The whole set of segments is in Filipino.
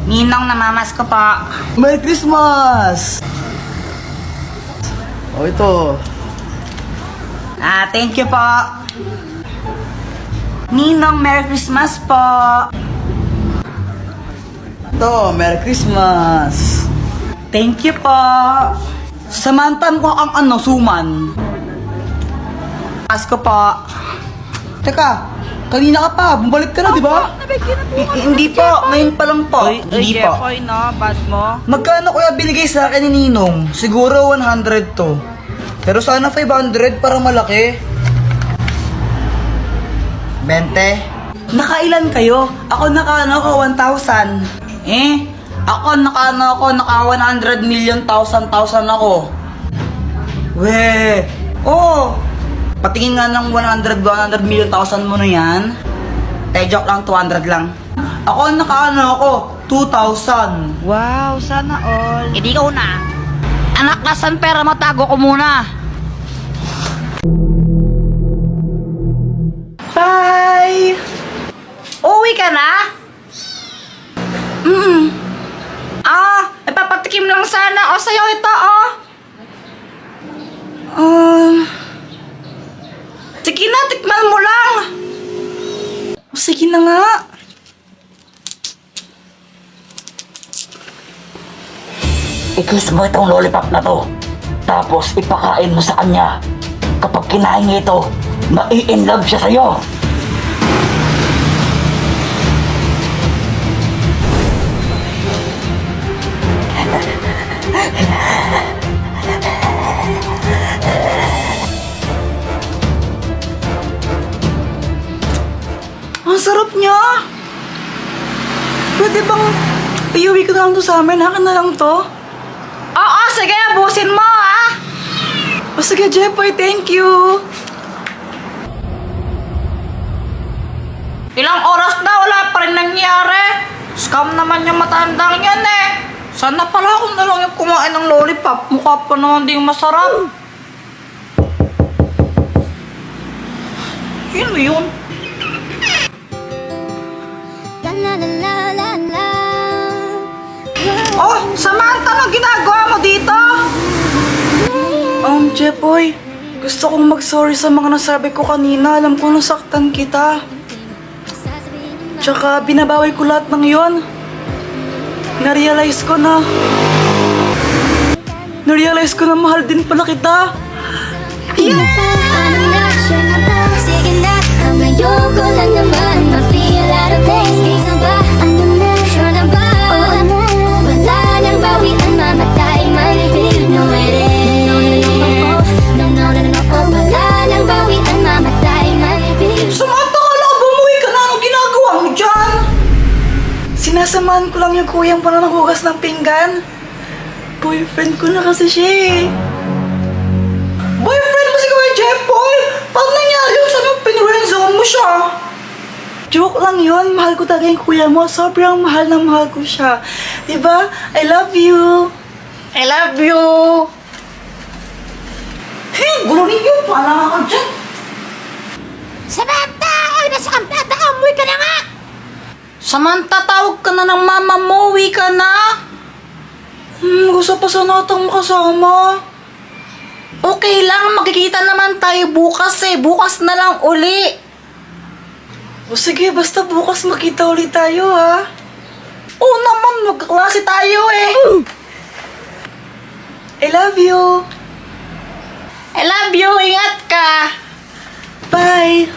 Ninong, namamas ko po. Merry Christmas! O ito. Thank you po. Ninong, Merry Christmas po. Ito, Merry Christmas! Thank you po. Samantan ko ang suman. Pasko po. Teka, kanina ka pa, bumalik ka na, di ba? Hindi po, ngayon pa lang po. Hindi po. Jepoy, no? Bad mo? Magkano kuya binigay sa akin ni Ninong? Siguro 100 to. Pero sana 500 para malaki. 20. Nakailan kayo? Ako naka 1,000. Ako naka 100 million thousand ako. We, Oh, patingin nga ng 100 million thousand mo na yan. Joke lang, 200 lang. Ako naka 2,000. Wow, sana all. Hindi ka una. Anak, nasan pera mo? Tago ko muna. Bye! Uwi ka na? Ipapatikim lang sana. O, sa'yo ito, sige na, tikman mo lang. O, sige na nga. I-kiss mo itong lollipop na to. Tapos ipakain mo sa kanya. Kapag kinain niya ito, mai-inlove siya sa'yo. Ang sarap niya. Pwede bang iuwi ko na lang to sa amin? Akin na lang to. Oo, sige. Abusin mo, ha? O sige, Jepoy. Thank you. Ilang oras na wala pa rin nangyari. Scam naman yung matandang yan eh. Sana pala ako na lang yung kumain ng lollipop. Mukha pa naman din masarap. Sino yun? Oh, Samantha, ano ginagawa mo dito? Jepoy, gusto kong mag-sorry sa mga nasabi ko kanina. Alam ko nasaktan kita. Tsaka binabawi ko lahat ng yon. Narealize ko na mahal din pala kita. Ayoko na naman ma-feel out of place. Kaysa ba? Ano na? Sure na ba? Wala nang bawian, mamatay man. No, it is. No. Wala nang bawian, mamatay man. Samantha, kala ko bumuwi ka na. Anong ginagawa mo dyan? Sinasamahan ko lang yung kuyang para naghugas ng pinggan. Boyfriend ko na kasi siya eh. Boyfriend mo si Kuya Jepoy? Paano nangyari yung sabi mo pinurenzone mo siya? Joke lang yun. Mahal ko talaga yung kuya mo. Sobrang mahal na mahal ko siya. Diba? I love you. I love you. Hey, gulo ninyo. Paano nga ka dyan? Samantha! Ay, nasa kampata! Umuwi ka na nga! Samantha, tawag ka na ng mama mo. Uwi ka na. Gusto pa sana itong kasama. Okay lang, magkikita naman tayo bukas eh. Bukas na lang uli. O sige, basta bukas makita ulit tayo ha. Oo naman, magkaklase tayo eh. I love you. I love you, ingat ka. Bye.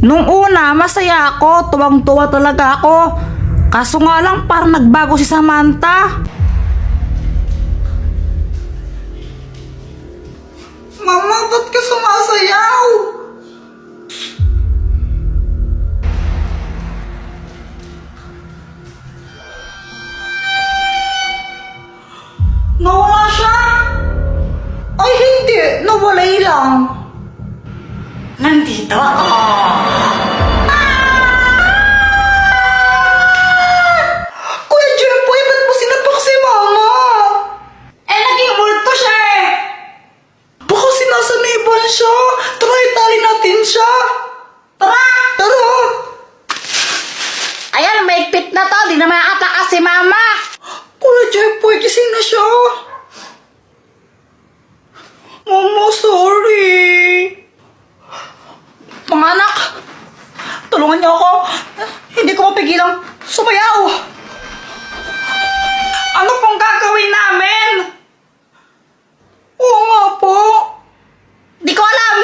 Nung una, masaya ako. Tuwang-tuwa talaga ako. Kaso nga lang, parang nagbago si Samantha. Mama, ba't ka sumasayaw? Nawala siya? Ay, hindi. Nawalay lang. Nandito ako. Kuya Jepoy, ba't mo sinapak si Mama? Naging multo siya eh. Baka sinasaniban siya. Tara, itali natin siya. Tara! Tara! Ayan, mahigpit na to, di na maataka si mama. Kuya Jeffoy, gising na siya. Mama, sorry. Mga anak, tulungan niyo ako. Hindi ko mapigilang sumayaw. Ano pong gagawin namin? Oo nga po. Di ko alam.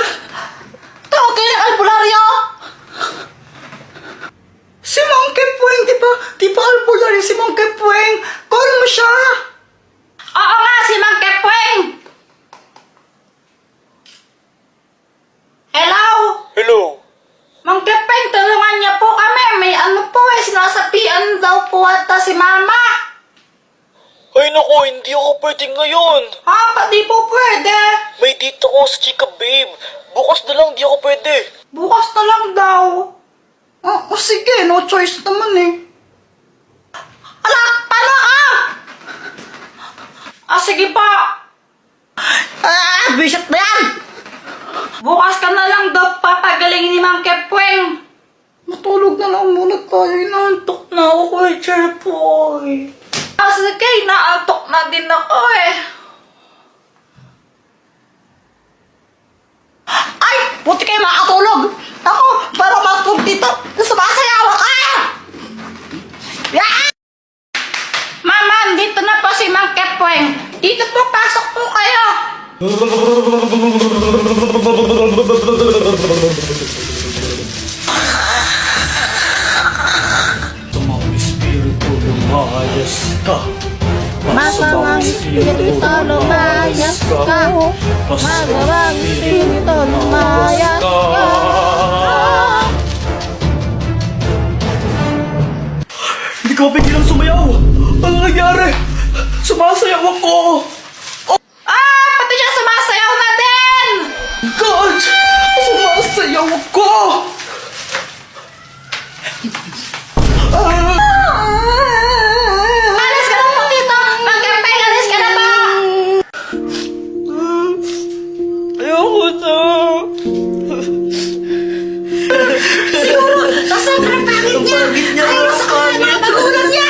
Tawagin ang albularyo. Si Monkey Puwing, di ba albularyo si Monkey Puwing? Call mo siya. Oo nga, si Monkey Puwing. Hello? Hello? Monkey Puwing, tulungan niya po kami. May ano po sinasapian daw po ata si mama. Ay naku, hindi ako pwede ngayon. Di po pwede. May dito ko sa chika babe. Bukas na lang di ako pwede. Bukas na lang daw. Sige, no choice naman eh. Ala, paano ka? Sige pa. Bisit na yan. Bukas ka na lang daw papagalingin ni Mang Kepweng. Matulog na lang muna tayo. Inaantok na ako kay Jeffoy. Sige, inaantok na din ako eh. Ay! Buti kayo makatulog! Ako, para matulog dito, sumasayaw ka! Yeah! Mama, dito na po si Mang Kepweng. Dito po, pasok po kayo. Masamang espiritu lumayas ka. Masamang espiritu lumayas ka. Hindi ko mapigilang sumayaw. Ano nangyari? Sumasayaw ako. Pati siya sumasayaw na din! God! Sumasayaw ako! Alis ka na po dito! Mang Kepweng, alis ka na po! Ayoko na. Siguro, sobrang pangit niya! Ayaw sa kanya ng mga magulang niya!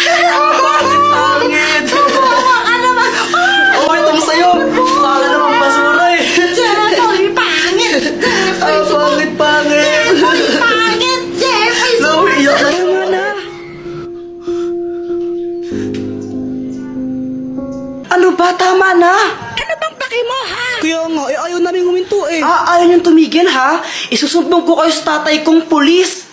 Pangit! Kawawa ka naman! Okay, itong sayo. Kala naman basura eh. Jeffoy, pangit! Pangit, pangit. Pangit! Jeffoy! Iyak na. Ano ba? Tama na. Ano bang paki mo, ha? Kaya nga, ayaw namin huminto eh. Ayaw niyong tumigil ha? Isusumbong ko kayo sa tatay kong pulis.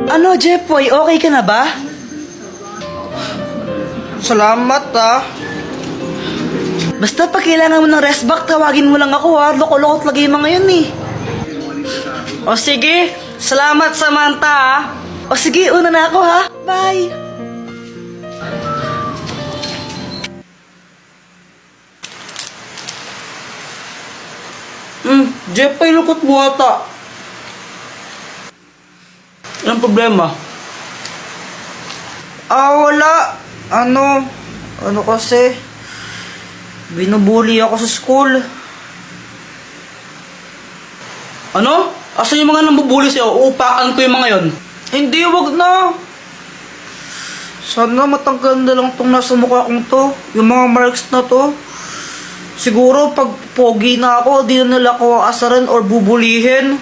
Ano, Jeffoy? Okay ka na ba? Salamat Basta pag kailangan mo ng rest back, tawagin mo lang ako ha. Loko-loko talaga yung mga yun eh. O sige, salamat Samantha ha. O sige, una na ako ha. Bye. Jeffoy, lukot mo ata. Anong problema? Wala. Ano kasi? Binubuli ako sa school. Ano? Asan yung mga nambubuli sa'yo? Uupakan ko yung mga yon. Hindi, wag na. Sana matanggal na lang tong nasa mukha kong to. Yung mga marks na to. Siguro pag pogi na ako, di na nila ako asaran or bubulihin.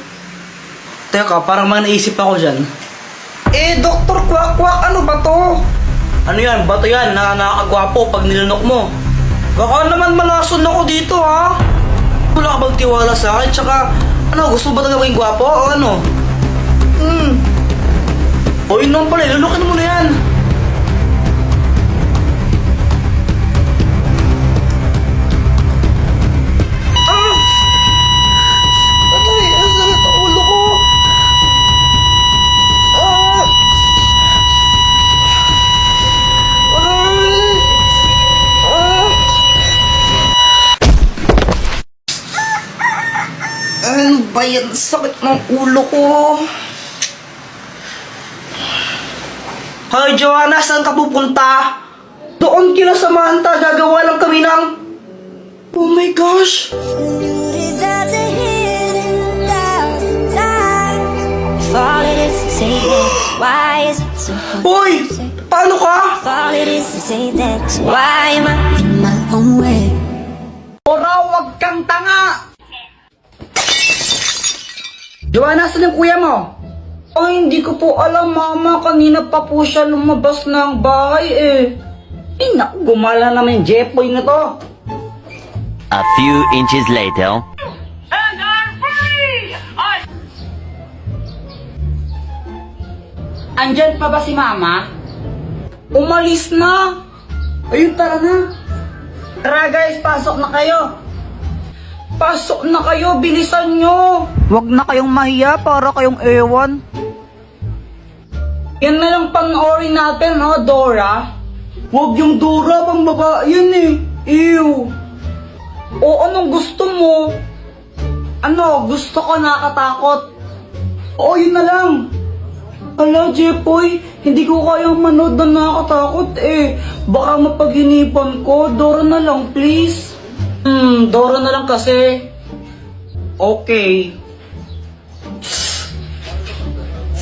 Teka, parang may naisip ako dyan. Dr. Kwak-Kwak, ano ba to? Ano yan? Bato yan na nakakagwapo pag nilunok mo. Baka naman malason ako dito ha. Wala ka bang tiwala sa akin? Tsaka, gusto mo ba talaga maging gwapo o ano? O yun naman pala, lunukin mo na yan. Aray, ang sakit ang ulo ko. Ano ba yan? Sakit ng ulo ko. Hoy, Joanna, saan ka pupunta? Doon kila Samantha, gagawa lang kami ng Oh my gosh! All it is to say that, why is it so hard Hoy! Paano ka? all it is to say that, why am I in my own way? Dora, wag kang tanga! Joanna, saan yung kuya mo? Ay, hindi ko po alam, mama. Kanina pa po siya lumabas ng bahay eh. Eh, naku, gumala naman yung Jepoy na to. A few inches later. Andyan pa ba si mama? Umalis na! Ayun, tara na! Tara guys, pasok na kayo! Pasok na kayo, bilisan nyo! Huwag na kayong mahiya para kayong ewan. Yan na lang panoorin natin, no, Dora? Huwag yung Dora, pang babae yan eh. Ew! O anong gusto mo? Ano, gusto ko nakatakot? O yun na lang! Ala, Jepoy, hindi ko kayang manood na nakakatakot eh. Baka mapaghinipan ko. Dora na lang, please. Dora na lang kasi. Okay.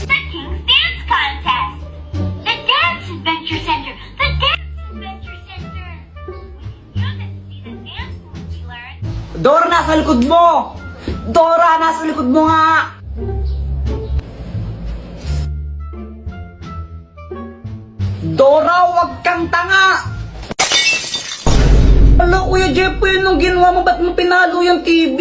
The King's Dance Contest! The Dance Adventure Center! The Dance Adventure Center! You can see the dance moves we learned. Dora, nasa likod mo! Dora, nasa likod mo nga! Dora, wag kang tanga! Ala, Kuya Jepoy, anong ginawa mo? Ba't mo pinalo yung TV?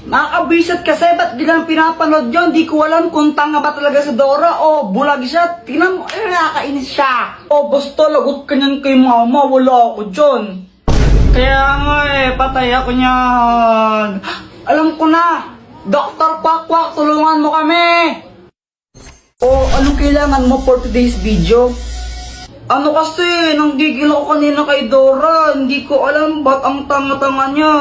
Nakakabisat kasi, ba't di lang pinapanood yun? Di ko alam kung tanga ba talaga si Dora o bulag siya. Tingnan mo, nakakainis siya. O, basta lagot ka niyan kay mama, wala ako dyan. Kaya nga patay ako niyan. Alam ko na, Dr. Quack, tulungan mo kami. O, anong kailangan mo for today's video? Ano kasi, nanggigil ako kanina kay Dora. Hindi ko alam ba't ang tanga-tanga niya.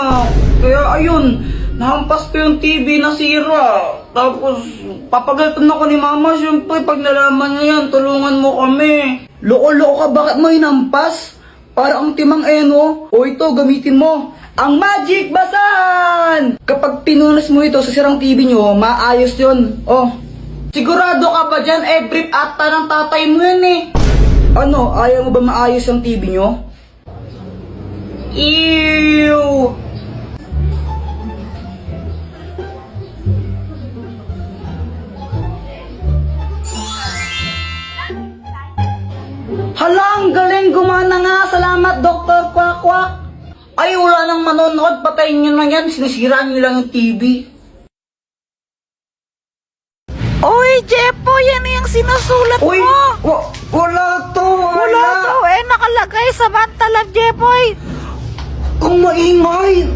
Kaya ayun, nahampas ko yung TV na sira. Tapos, papagalitan ako ni Mama. Siyempre, pag nalaman niya yan, tulungan mo kami. Loko-loko ka, bakit mo hinampas? Para ang timang eno. O ito, gamitin mo. Ang Magic Basahan! Kapag pinunas mo ito sa sirang TV nyo, maayos yun. Oh, sigurado ka ba dyan? Brief ata ng tatay mo yan eh. Ano, ayaw mo ba maayos ang TV nyo? Ew! Hala, ang galing, gumana nga. Salamat, Dr. Quack. Ay, wala nang manonood. Patayin nyo na yan. Sinisiraan nyo lang yung TV. Uy, Jepoy, yan yung sinusulat Uy, mo. wala to. Wala to, nakalagay Samantha Love, Jepoy. Kung maingay.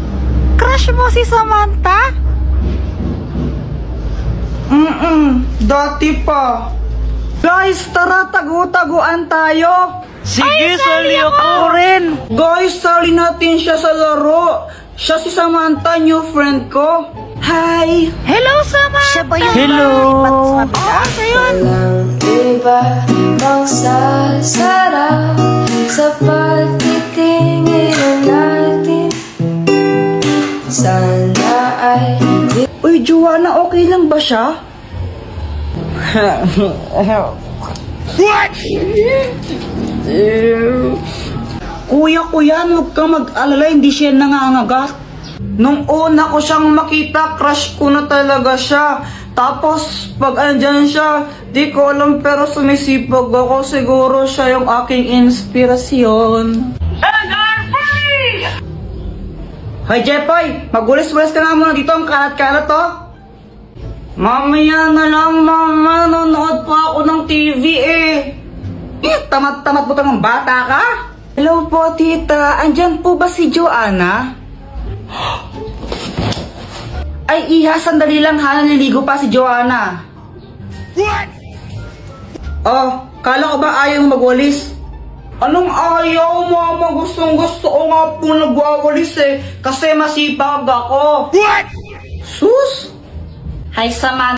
Crush mo si Samantha? Dati pa. Guys, tara, tago-taguan tayo. Sige, sali ako rin. Guys, sali natin siya sa laro. Siya si Samantha, new friend ko. Hi! Hello, Samantha. Siya ba yun? Hello. Oo, siya yun. Walang iba magsasarap sa pagtitingin natin. Sana ay Uy, Joanna, okay lang ba siya? Kuya, huwag kang mag-alala, hindi siya nangangagat. Nung una ko siyang makita, crush ko na talaga siya. Tapos, pag andyan siya, di ko alam pero sumisipag ako. Siguro siya yung aking inspirasyon. Hoy, Jepoy! Magulis-gulis ka nga muna dito, ang kalat-kalat to. Mamaya na lang, mama. Nanonood pa ako ng TV eh. Tamad-tamad po ng bata ka? Hello po, tita. Andyan po ba si Joanna? Ay, iha, sandali lang ha. Naliligo pa si Joanna. What? Oh, kala ko ba ayaw magwalis? Anong ayaw, mama? Gustong-gusto ko nga po nagwawalis eh. Kasi masipag ako. What? Sus! Hi, Samantha.